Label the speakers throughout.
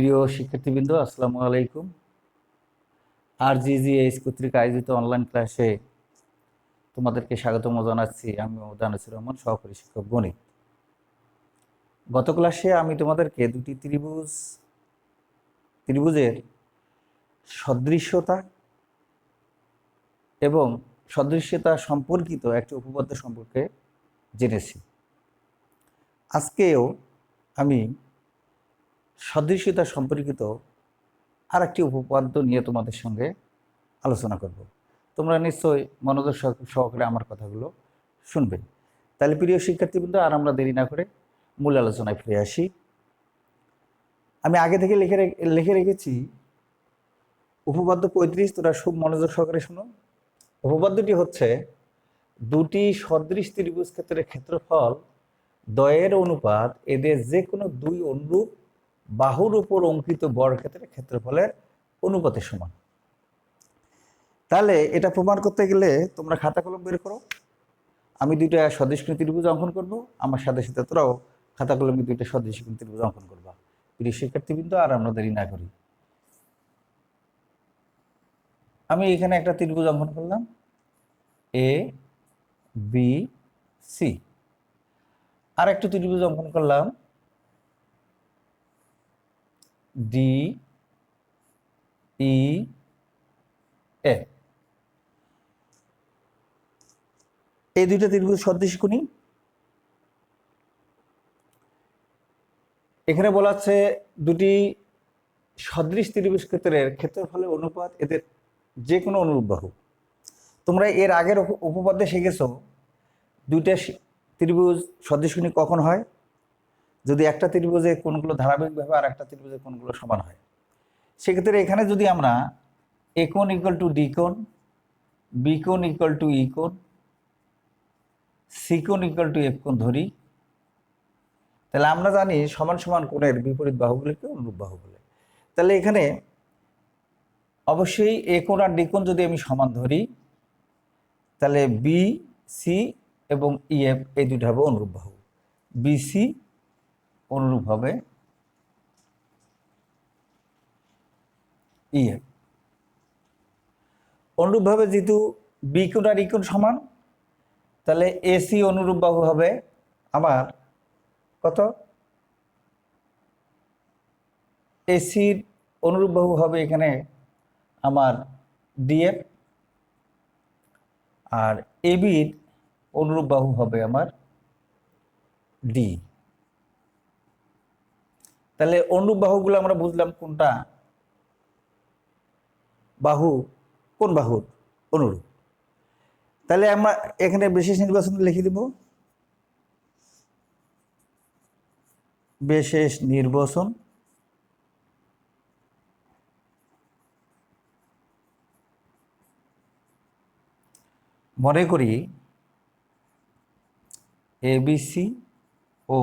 Speaker 1: প্রিয় শিক্ষার্থীবৃন্দ, আসসালামু আলাইকুম। RGGH কর্তৃক আয়োজিত অনলাইন ক্লাসে তোমাদেরকে স্বাগতম জানাচ্ছি। আমি মোহাম্মদ রহমান, সহকারী শিক্ষক গণিত। গত ক্লাসে আমি তোমাদেরকে দুটি ত্রিভুজের সদৃশ্যতা এবং সদৃশ্যতা সম্পর্কিত একটি উপপাদ্য সম্পর্কে জেনেছি। আজকেও আমি সদৃশ্যতা সম্পর্কিত আর একটি উপপাদ্য নিয়ে তোমাদের সঙ্গে আলোচনা করব। তোমরা নিশ্চয়ই মনোযোগ সহকারে আমার কথাগুলো শুনবে। তাহলে প্রিয় শিক্ষার্থীবৃন্দ, আর আমরা দেরি না করে মূল আলোচনায় ফিরে আসি। আমি আগে থেকে লিখে রেখেছি উপপাদ্য 35। তোরা খুব মনোযোগ সহকারে শোনো। উপপাদ্যটি হচ্ছে, দুটি সদৃশ ত্রিভুজ ক্ষেত্রের ক্ষেত্রফল দ্বয়ের অনুপাত এদের যে কোনো দুই অনুরূপ বাহুর উপর অঙ্কিত বর্গক্ষেত্রের ক্ষেত্রফলের অনুপাতের সমান। তাহলে এটা প্রমাণ করতে গেলে তোমরা খাতা কলম বের করো। আমি দুইটা সদৃশ ত্রিভুজ অঙ্কন করব, আমার সাথে সাথে তোরাও খাতা কলমে দুইটা সদৃশ ত্রিভুজ অঙ্কন করবা। প্রিয় শিক্ষার্থীবৃন্দ, আর আমরা দেরি না করি। আমি এখানে একটা ত্রিভুজ অঙ্কন করলাম, ABC। আর একটা ত্রিভুজ অঙ্কন করলাম, DEF। এই দুইটা ত্রিভুজ সদৃশ কোণী। এখানে বলা আছে দুটি সদৃশ ত্রিভুজ ক্ষেত্রের ক্ষেত্রফলের অনুপাত এদের যে কোনো অনুরূপ বাহু। তোমরা এর আগের উপপাদ্যে শিখেছো দুইটা ত্রিভুজ সদৃশ কোণী কখন হয়? যদি একটা ত্রিভুজের কোণগুলো ধারাবাহিকভাবে আর একটা ত্রিভুজের কোণগুলো সমান হয়। সেক্ষেত্রে এখানে যদি আমরা এ কোণ ইকুয়াল টু ডি কোণ, বি কোণ ইকুয়াল টু ই কোণ, সি কোণ ইকুয়াল টু এফ কোণ ধরি, তাহলে আমরা জানি সমান সমান কোণের বিপরীত বাহুগুলিকে অনুরূপ বাহু বলে। তাহলে এখানে অবশ্যই এ কোণ আর ডি কোণ যদি আমি সমান ধরি, তাহলে বি সি এবং ইএফ এই দুইটা হবে অনুরূপ বাহু। বিসি অনুরূপ হবে ইএফ। অনুরূপভাবে যেহেতু বি কোণ আর ই কোণ সমান, তাহলে এসি অনুরূপ বাহু হবে আমার কত? এসির অনুরূপ বাহু হবে এখানে আমার ডিএফ, আর এবির অনুরূপ বাহু হবে আমার ডি। তাহলে অনুরূপ বাহুগুলো আমরা বুঝলাম কোনটা বাহু কোন বাহুর অনুরূপ। তাহলে আমরা এখানে বিশেষ নির্বাচন লিখে দিব, বিশেষ নির্বাচন। মনে করি এবিসি ও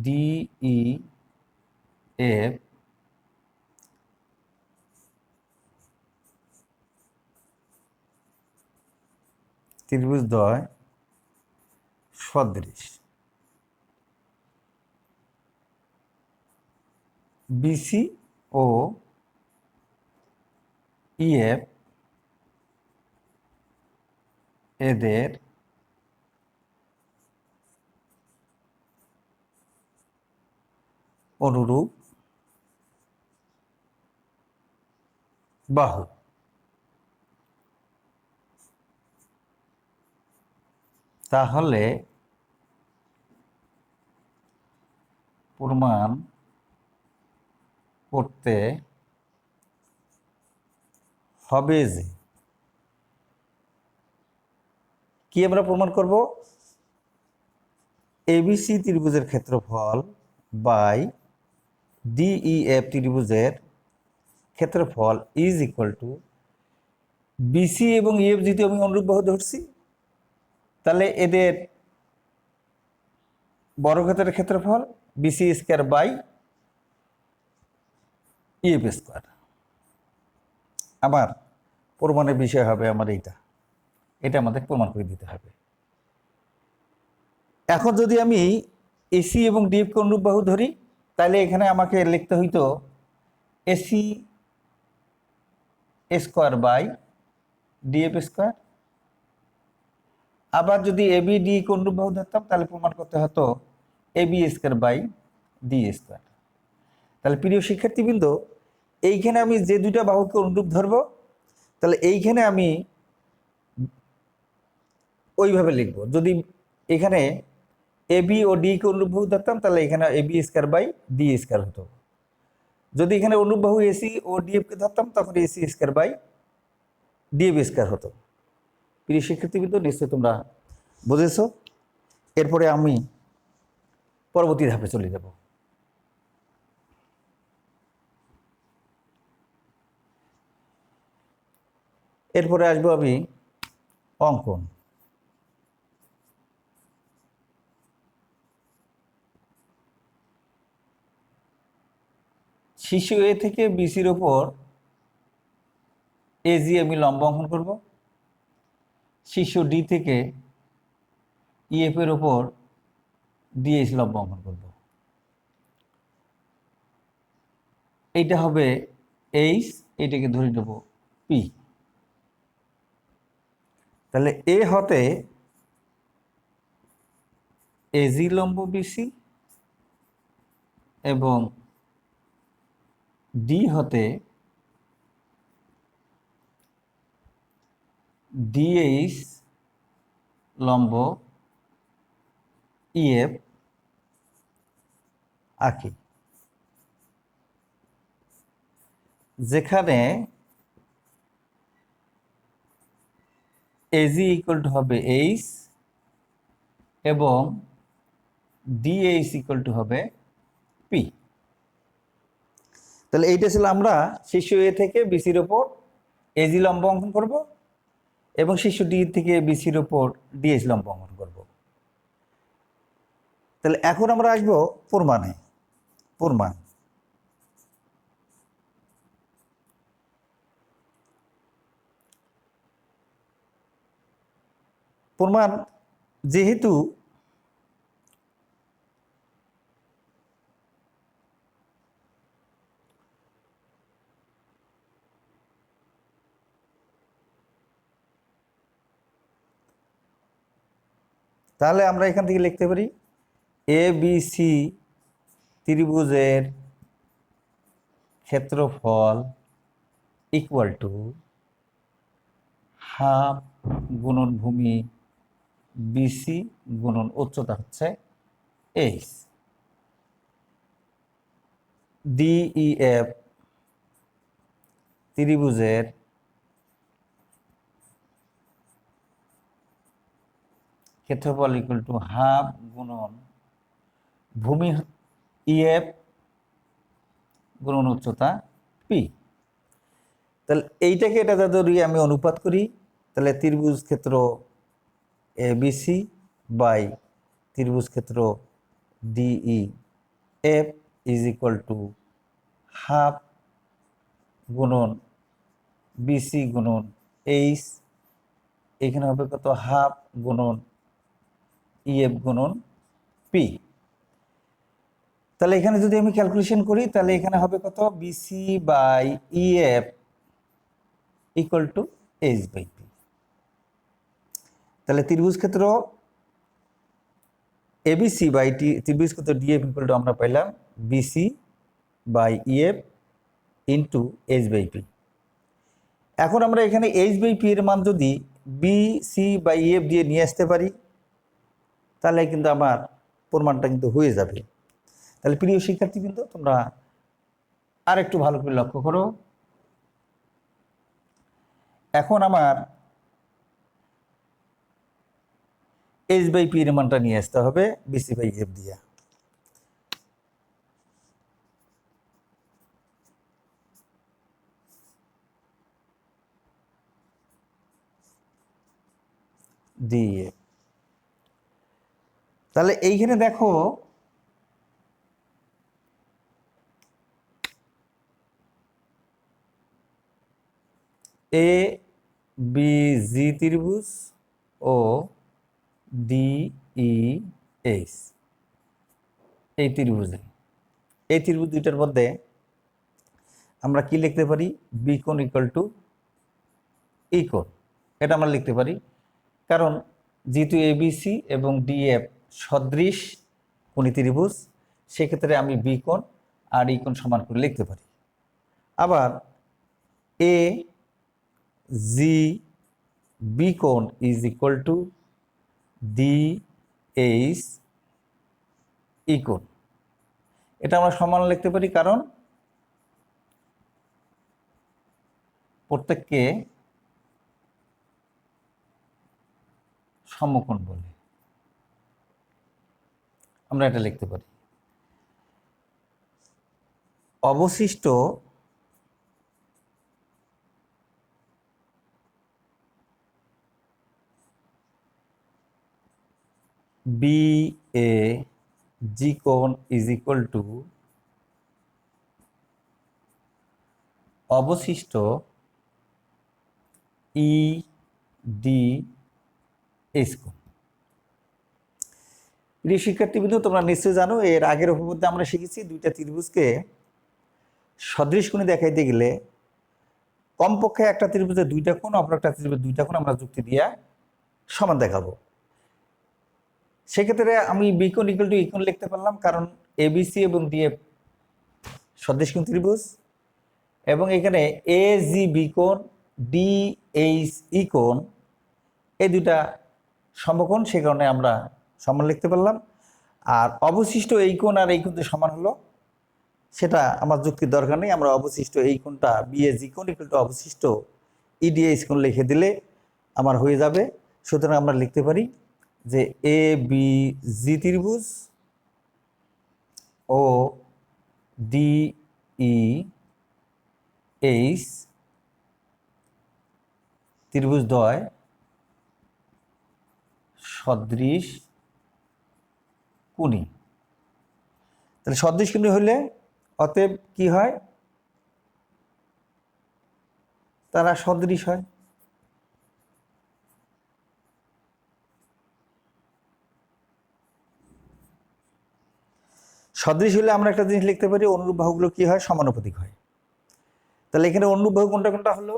Speaker 1: ডিইএফ ত্রিভুজদ্বয় সদৃশ। বিসি ও ইএফ এদের অনুরূপ বাহু। তাহলে প্রমাণ করতে হবে যে, কি আমরা প্রমাণ করব? এবিসি ত্রিভুজের ক্ষেত্রফল বাই ডিইএফ ত্রিভুজের ক্ষেত্রফল ইজ ইকুয়াল টু বিসি এবং ইএফ যেহেতু আমি অনুরূপ বাহু ধরছি, তাহলে এদের বর্গক্ষেত্রের ক্ষেত্রফল BC square by EF square. আমার প্রমাণের বিষয় হবে আমার এটা আমাদের প্রমাণ করে দিতে হবে। এখন যদি আমি এসি এবং ডিএফকে অনুরূপ বাহু ধরি, তাহলে এখানে আমাকে লিখতে হইতো AC square by DF square. আবার যদি এবি ডি অনুরূপ বাহু ধরতাম তাহলে প্রমাণ করতে হতো AB square by D square. তাহলে প্রিয় শিক্ষার্থীবৃন্দ, এইখানে আমি যে দুইটা বাহুকে অনুরূপ ধরব, তাহলে এইখানে আমি ওইভাবে লিখব। যদি এখানে এবি ও ডি কে অনুরূপ বাহু ধরতাম তাহলে এখানে AB square by D square হতো। যদি এখানে অনুরূপ বাহু এসি ও ডিএফ কে ধরতাম তখন AC square by DF square হতো। প্রিয় শিক্ষার্থীবৃন্দ, নিশ্চয়ই তোমরা বুঝেছো। এরপরে আমি পরবর্তী ধাপে চলে যাব। এরপরে আসবো আমি অঙ্কন। শিশু এ থেকে বিসির ওপর এজি আমি লম্ব অঙ্কন করব। শিশু ডি থেকে ইএফ এর ওপর ডিএস লম্ব অঙ্কন করব। এইটা হবে এইচ, এইটাকে ধরে নেব পি। তাহলে এ হতে এজি লম্ব বিসি এবং ডি হতে ডিএইচ লম্ব ইএফ আঁকি, যেখানে এজি ইকুয়াল টু হবে এইচ এবং ডিএইচ ইকুয়াল টু হবে পি। তাহলে এইটা ছিল আমরা শিশু এ থেকে বিসির ওপর এজি লম্ব অঙ্কন করব এবং শিশু ডি থেকে বিসির ওপর ডিএইচ লম্ব অঙ্কন করব। তাহলে এখন আমরা আসবো প্রমাণে। প্রমাণ প্রমাণ যেহেতু তাহলে আমরা এখান থেকে লিখতে পারি এ বি সি ত্রিভুজের ক্ষেত্রফল ইকুয়াল টু হাফ গুণন ভূমি বিসি গুণন উচ্চতা হচ্ছে এইচ। ডিইএফ ত্রিভুজের ক্ষেত্রফল ইকুয়াল টু হাফ গুণন ভূমি ইএফ গুণন উচ্চতা পি। তাহলে এইটাকে এটা যদি আমি অনুপাত করি তাহলে ত্রিভুজ ক্ষেত্র এ বিসি বাই ত্রিভুজ ক্ষেত্র DE F is equal to half গুণন বিসি গুণন এইচ, এখানে হবে কত হাফ গুণন ইএফ গুণন পি। তাহলে এখানে যদি আমি ক্যালকুলেশন করি তাহলে এখানে হবে কত BC by EF equal to H by P. তাহলে ত্রিভুজ ক্ষেত্র এবিসি বাই ত্রিভুজ ক্ষেত্র ডিএফ ইকুয়াল টু আমরা পাইলাম BC by EF into H by P. এখন আমরা এখানে এইচ বাই পি এর মান যদি বিসি বাই ইএফ দিয়ে নিয়ে আসতে পারি তাহলে কিন্তু আমার প্রমাণটা কিন্তু হয়ে যাবে। তাহলে প্রিয় শিক্ষার্থী কিন্তু তোমরা আর একটু ভালো করে লক্ষ্য করো। এখন আমার এইচ বাই পি এর মানটা নিয়ে আসতে হবে বিসি বাই এফ দিয়া। দিয়ে তাহলে এইখানে দেখো এ বি জি ত্রিভুজ ও ডিই এইচ এই ত্রিভুজে এই ত্রিভুজ দুইটার মধ্যে আমরা কি লিখতে পারি, বি কোণ ইকুয়াল টু ই কোণ, এটা আমরা লিখতে পারি। কারণ যেহেতু এবিসি এবং ডিএফ সদৃশ কোণী ত্রিভুজ, সেক্ষেত্রে আমি বি কোণ আর ই কোণ সমান করে লিখতে পারি। আবার এ জি বি কোণ is equal two D H E কোণ, এটা আমরা সমান লিখতে পারি, কারণ প্রত্যেককে সমকোণ বলে, আমরা এটা লিখতে পারি। অবশিষ্ট বি এ জি কোণ ইজ ইকুয়াল টু অবশিষ্ট ই ডি এইচ কোণ। প্রিয় শিক্ষার্থীবৃন্দ, তোমরা নিশ্চয়ই জানো এর আগের উপপাদ্যে আমরা শিখেছি দুইটা ত্রিভুজকে সদৃশ কোণে দেখাইতে গেলে কমপক্ষে একটা ত্রিভুজে দুইটা কোণ, অপর একটা ত্রিভুজে দুইটা কোণ আমরা যুক্তি দিয়া সমান দেখাবো। সেক্ষেত্রে আমি বি কোণ ইকুয়াল টু ই কোণ লিখতে পারলাম, কারণ এবিসি এবং ডিএফ সদৃশ কোণ ত্রিভুজ, এবং এখানে এ জি বি কোণ ডি এইচ ই কোণ এই দুইটা সমকোণ, সে কারণে আমরা সমান লিখতে পারলাম। আর অবশিষ্ট এই কোণ আর এই কোণ যে সমান হলো সেটা আমার যুক্তির দরকার নেই, আমরা অবশিষ্ট এই কোণটা বি এ জি কোণ ইকুয়াল টু অবশিষ্ট ইডিএইচ কোণ লিখে দিলে আমার হয়ে যাবে। সুতরাং আমরা লিখতে পারি যে এ বি জি ত্রিভুজ ও ডি ই এইচ ত্রিভুজদ্বয় সদৃশ কোণী। তাহলে সদৃশ কোণী হলে অতএব কি হয়, তারা সদৃশ হয়। সদৃশ হলে আমরা একটা জিনিস লিখতে পারি, অনুরূপ বাহুগুলো কি হয়, সমানুপাতিক হয়। তাহলে এখানে অনুরূপ বাহু কোনটা কোনটা হলো,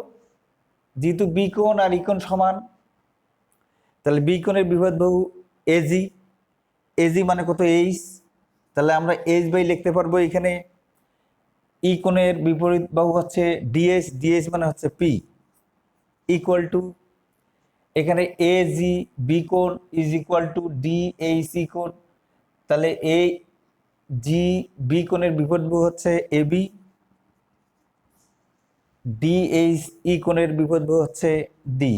Speaker 1: যেহেতু বি কোণ আর ই কোণ সমান, তাহলে বি কোণের বিপরীত বাহু এজি, এজি মানে কত, এইচ, তাহলে আমরা এইচ বাই লিখতে পারবো। এখানে ই কোণের বিপরীত বাহু হচ্ছে ডিএস, ডিএস মানে হচ্ছে পি ইকুয়াল টু, এখানে এ জি বি কোণ is equal two D H E কোণ, তাহলে এ জি বি কোণের বিপরীত বাহু হচ্ছে A B, D H E কোণের বিপরীত বাহু হচ্ছে ডি।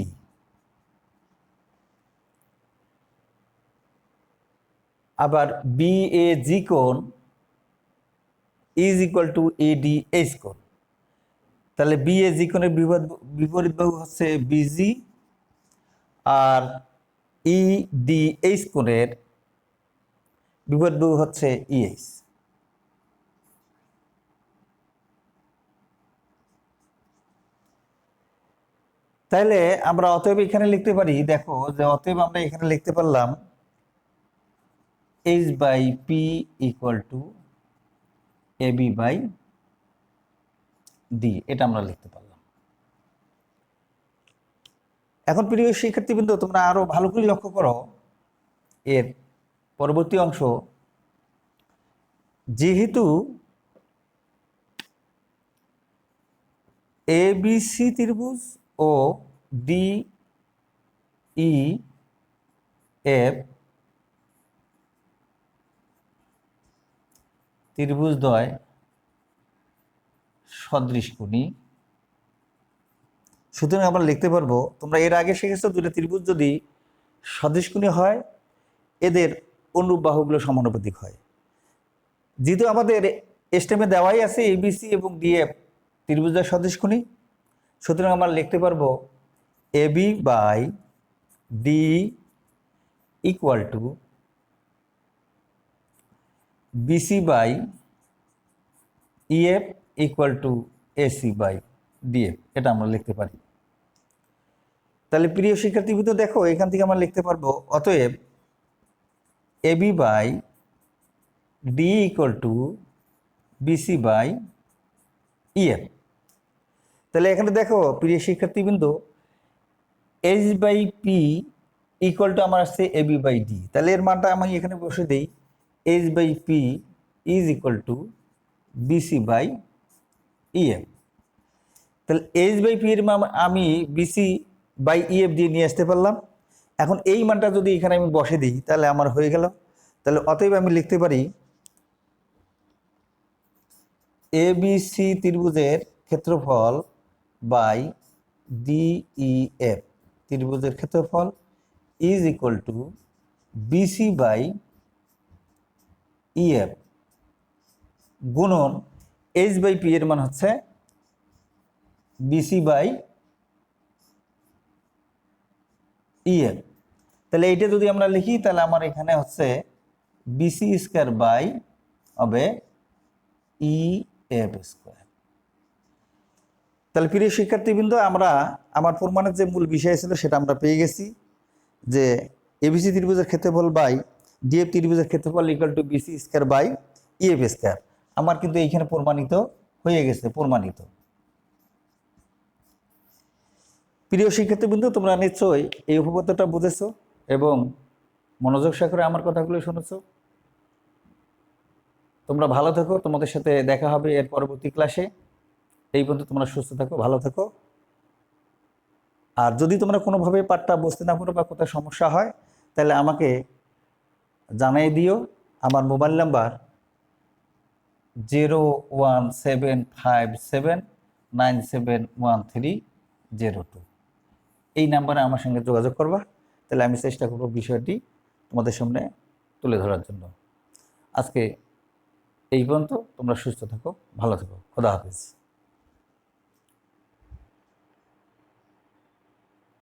Speaker 1: আবার বি এ জি কোণ is equal to A D H কোণ, তাহলে বি এ জি কোণের বিপরীত বাহু হচ্ছে বিজি, আর ই ডি এইচ কোণের বিপরীত বাহু হচ্ছে ইএইচ। তাহলে আমরা অতএব এখানে লিখতে পারি, দেখো যে অতএব আমরা এখানে লিখতে পারলাম H by P equal to A B by D, এটা আমরা লিখতে পারলাম। এখন প্রিয় শিক্ষার্থীবৃন্দ, তোমরা আরো ভালো করে লক্ষ্য করো এর পরবর্তী অংশ। যেহেতু এ বি সি ত্রিভুজ ও ডি ই এফ ত্রিভুজদ্বয় সদৃশকোণী, সুতরাং আমরা লিখতে পারবো, তোমরা এর আগে শিখেছো দুটো ত্রিভুজ যদি সদৃশকোণী হয় এদের অনুরূপ বাহুগুলো সমানুপাতিক হয়। যেহেতু আমাদের স্টেমে দেওয়াই আছে এবিসি এবং ডিএফ ত্রিভুজদ্বয় সদৃশকোণী, সুতরাং আমরা লিখতে পারবো AB by D equal to BC by EF equal to AC by DF, এটা আমরা লিখতে পারি। তাহলে প্রিয় শিক্ষার্থীবৃন্দ দেখো, এখান থেকে আমরা লিখতে পারবো অতএব AB by D equal to BC by EF. তাহলে এখানে দেখো প্রিয় শিক্ষার্থীবৃন্দ, H by P equal to আমার আসছে এবি বাই ডি। তাহলে এর মানটা আমি এখানে বসে দিই, H by P is equal to BC by EF. তাহলে এইচ বাই পি এর মান আমি বিসি বাই ইএফ দিয়ে নিয়ে আসতে পারলাম। এখন এই মানটা যদি এখানে আমি বসে দিই তাহলে আমার হয়ে গেল। তাহলে অতএব আমি লিখতে পারি এবিসি ত্রিভুজের ক্ষেত্রফল বাই ডিইএফ ত্রিভুজের ক্ষেত্রফল is equal to BC by EF গুণন এইচ বাই পি এর মান হচ্ছে বিসি বাই ইএফ। তাহলে এইটা যদি আমরা লিখি তাহলে আমার এখানে হচ্ছে বিসি স্কোয়ার বাই হবে ইএফ স্কোয়ার। তাহলে প্রিয় শিক্ষার্থীবৃন্দ, আমার প্রমাণের যে মূল বিষয় ছিল সেটা আমরা পেয়ে গেছি যে এবিসি ত্রিভুজের ক্ষেত্রফল বাই ডিএফ ত্রিভুজের ক্ষেত্রফল equal to BC square by EF square. আমার কিন্তু এইখানে প্রমাণিত হয়ে গেছে, প্রমাণিত। প্রিয় শিক্ষার্থীবৃন্দ, তোমরা নিশ্চয়ই এই উপপাদ্যটা বুঝেছো এবং মনোযোগ সহকারে আমার কথাগুলো শুনেছো। তোমরা ভালো থেকো, তোমাদের সাথে দেখা হবে এর পরবর্তী ক্লাসে। এই পর্যন্ত তোমরা সুস্থ থাকো, ভালো থেকো। আর যদি তোমরা কোনোভাবে পাঠটা বুঝতে না পারো বা কোথাও সমস্যা হয় তাহলে আমাকে জানাই দিও। আমার মোবাইল নাম্বার 01757971302। এই নাম্বারে আমার সঙ্গে যোগাযোগ করবা। তাহলে আমি চেষ্টা করব বিষয়টি তোমাদের সামনে তুলে ধরার জন্য। আজকে এই পর্যন্ত, তোমরা সুস্থ থাকো, ভালো থেকো, খোদা হাফেজ।